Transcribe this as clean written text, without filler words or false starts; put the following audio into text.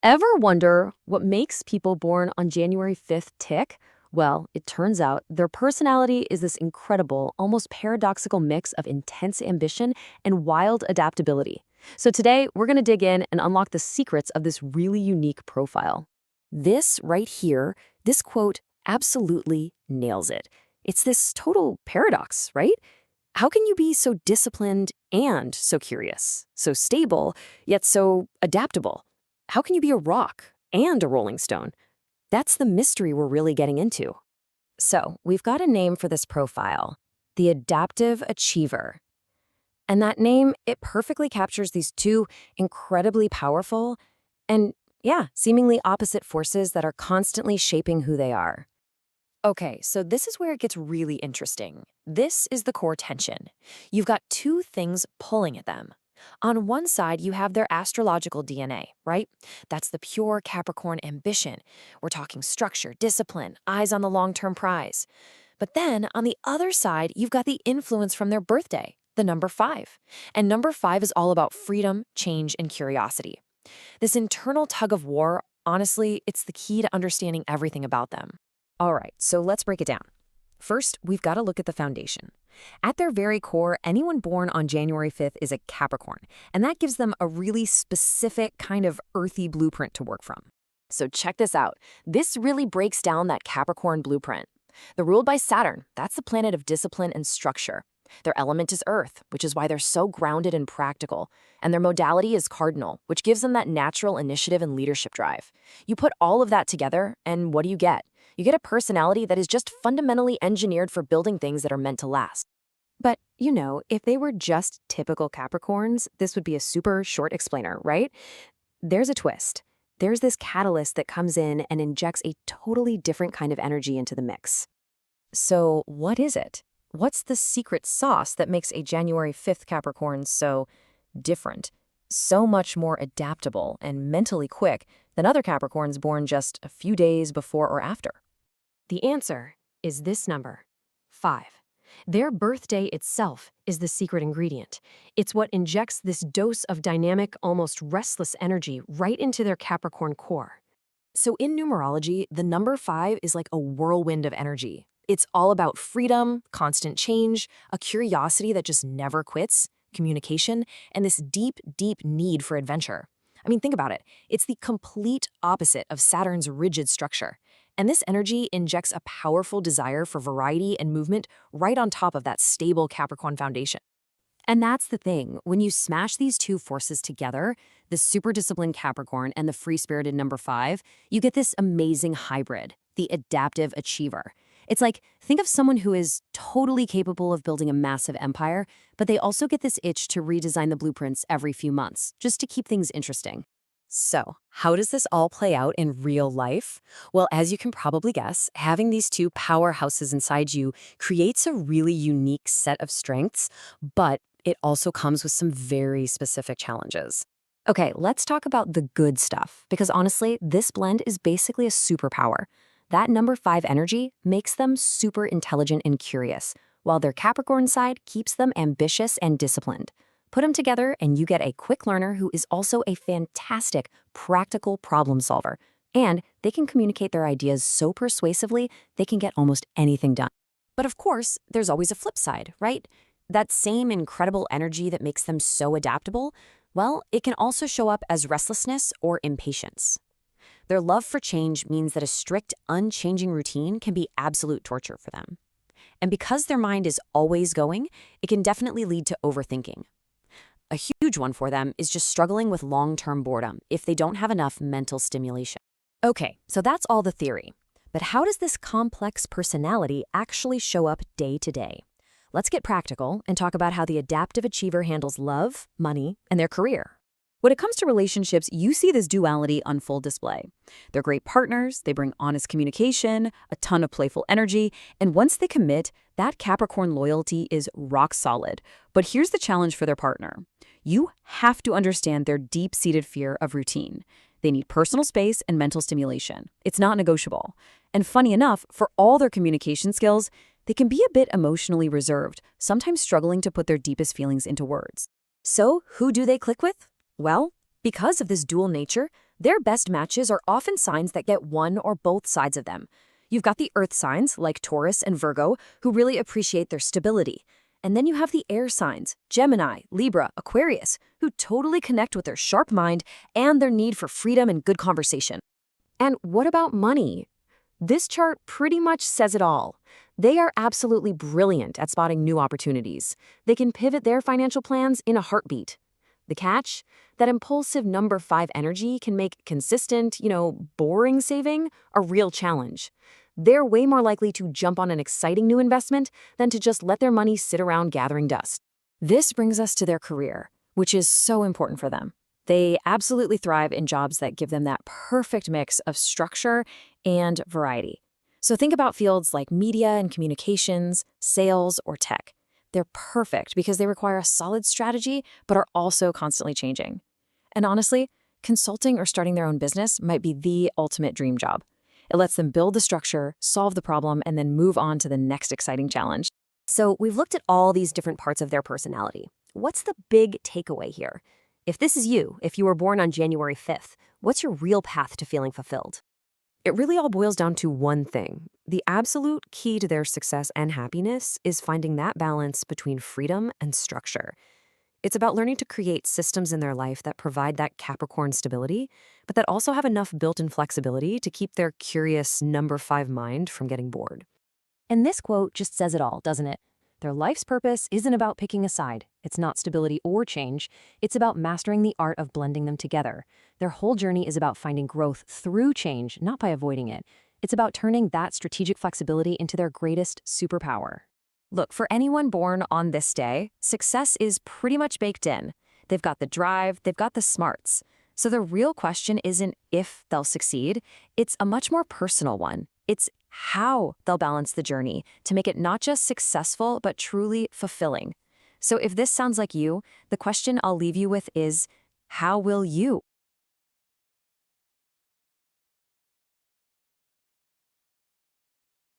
Ever wonder what makes people born on January 5th tick? Well, it turns out their personality is this incredible, almost paradoxical mix of intense ambition and wild adaptability. So today, we're going to dig in and unlock the secrets of this really unique profile. This right here, this quote absolutely nails it. It's this total paradox, right? How can you be so disciplined and so curious, so stable, yet so adaptable? How can you be a rock and a rolling stone? That's the mystery we're really getting into. So, we've got a name for this profile, the adaptive achiever. And that name, it perfectly captures these two incredibly powerful and, yeah, seemingly opposite forces that are constantly shaping who they are. Okay, so this is where it gets really interesting. This is the core tension. You've got two things pulling at them. On one side, you have their astrological DNA, right? That's the pure Capricorn ambition. We're talking structure, discipline, eyes on the long-term prize. But then, on the other side, you've got the influence from their birthday, the number 5. And number 5 is all about freedom, change, and curiosity. This internal tug of war, honestly, it's the key to understanding everything about them. All right, so let's break it down. First, we've got to look at the foundation. At their very core, anyone born on January 5th is a Capricorn, and that gives them a really specific kind of earthy blueprint to work from. So check this out. This really breaks down that Capricorn blueprint. They're ruled by Saturn. That's the planet of discipline and structure. Their element is Earth, which is why they're so grounded and practical. And their modality is cardinal, which gives them that natural initiative and leadership drive. You put all of that together, and what do you get? You get a personality that is just fundamentally engineered for building things that are meant to last. But, if they were just typical Capricorns, this would be a super short explainer, right? There's a twist. There's this catalyst that comes in and injects a totally different kind of energy into the mix. So, what is it? What's the secret sauce that makes a January 5th Capricorn so different, so much more adaptable and mentally quick than other Capricorns born just a few days before or after? The answer is this number, 5. Their birthday itself is the secret ingredient. It's what injects this dose of dynamic, almost restless energy right into their Capricorn core. So in numerology, the number 5 is like a whirlwind of energy. It's all about freedom, constant change, a curiosity that just never quits, communication, and this deep, deep need for adventure. I mean, think about it. It's the complete opposite of Saturn's rigid structure. And this energy injects a powerful desire for variety and movement right on top of that stable Capricorn foundation. And that's the thing. When you smash these two forces together, the super disciplined Capricorn and the free-spirited number 5, you get this amazing hybrid, the adaptive achiever. It's like, think of someone who is totally capable of building a massive empire, but they also get this itch to redesign the blueprints every few months, just to keep things interesting. So, how does this all play out in real life? Well, as you can probably guess, having these two powerhouses inside you creates a really unique set of strengths, but it also comes with some very specific challenges. Okay, let's talk about the good stuff, because honestly, this blend is basically a superpower. That number 5 energy makes them super intelligent and curious, while their Capricorn side keeps them ambitious and disciplined. Put them together and you get a quick learner who is also a fantastic, practical problem solver. And they can communicate their ideas so persuasively, they can get almost anything done. But of course, there's always a flip side, right? That same incredible energy that makes them so adaptable, well, it can also show up as restlessness or impatience. Their love for change means that a strict, unchanging routine can be absolute torture for them. And because their mind is always going, it can definitely lead to overthinking. A huge one for them is just struggling with long-term boredom if they don't have enough mental stimulation. Okay, so that's all the theory. But how does this complex personality actually show up day to day? Let's get practical and talk about how the adaptive achiever handles love, money, and their career. When it comes to relationships, you see this duality on full display. They're great partners, they bring honest communication, a ton of playful energy, and once they commit, that Capricorn loyalty is rock solid. But here's the challenge for their partner. You have to understand their deep-seated fear of routine. They need personal space and mental stimulation. It's not negotiable. And funny enough, for all their communication skills, they can be a bit emotionally reserved, sometimes struggling to put their deepest feelings into words. So, who do they click with? Well, because of this dual nature, Their best matches are often signs that get one or both sides of them. You've got the earth signs, like Taurus and Virgo, who really appreciate their stability. And then you have the air signs, Gemini, Libra, Aquarius, who totally connect with their sharp mind and their need for freedom and good conversation. And what about money? This chart pretty much says it all. They are absolutely brilliant at spotting new opportunities. They can pivot their financial plans in a heartbeat. The catch? That impulsive number 5 energy can make consistent, boring saving a real challenge. They're way more likely to jump on an exciting new investment than to just let their money sit around gathering dust. This brings us to their career, which is so important for them. They absolutely thrive in jobs that give them that perfect mix of structure and variety. So think about fields like media and communications, sales, or tech. They're perfect because they require a solid strategy, but are also constantly changing. And honestly, consulting or starting their own business might be the ultimate dream job. It lets them build the structure, solve the problem, and then move on to the next exciting challenge. So we've looked at all these different parts of their personality. What's the big takeaway here? If this is you, if you were born on January 5th, what's your real path to feeling fulfilled? It really all boils down to one thing. The absolute key to their success and happiness is finding that balance between freedom and structure. It's about learning to create systems in their life that provide that Capricorn stability, but that also have enough built-in flexibility to keep their curious number 5 mind from getting bored. And this quote just says it all, doesn't it? Their life's purpose isn't about picking a side. It's not stability or change. It's about mastering the art of blending them together. Their whole journey is about finding growth through change, not by avoiding it. It's about turning that strategic flexibility into their greatest superpower. Look, for anyone born on this day, success is pretty much baked in. They've got the drive, they've got the smarts. So the real question isn't if they'll succeed, it's a much more personal one. It's how they'll balance the journey to make it not just successful, but truly fulfilling. So if this sounds like you, the question I'll leave you with is, how will you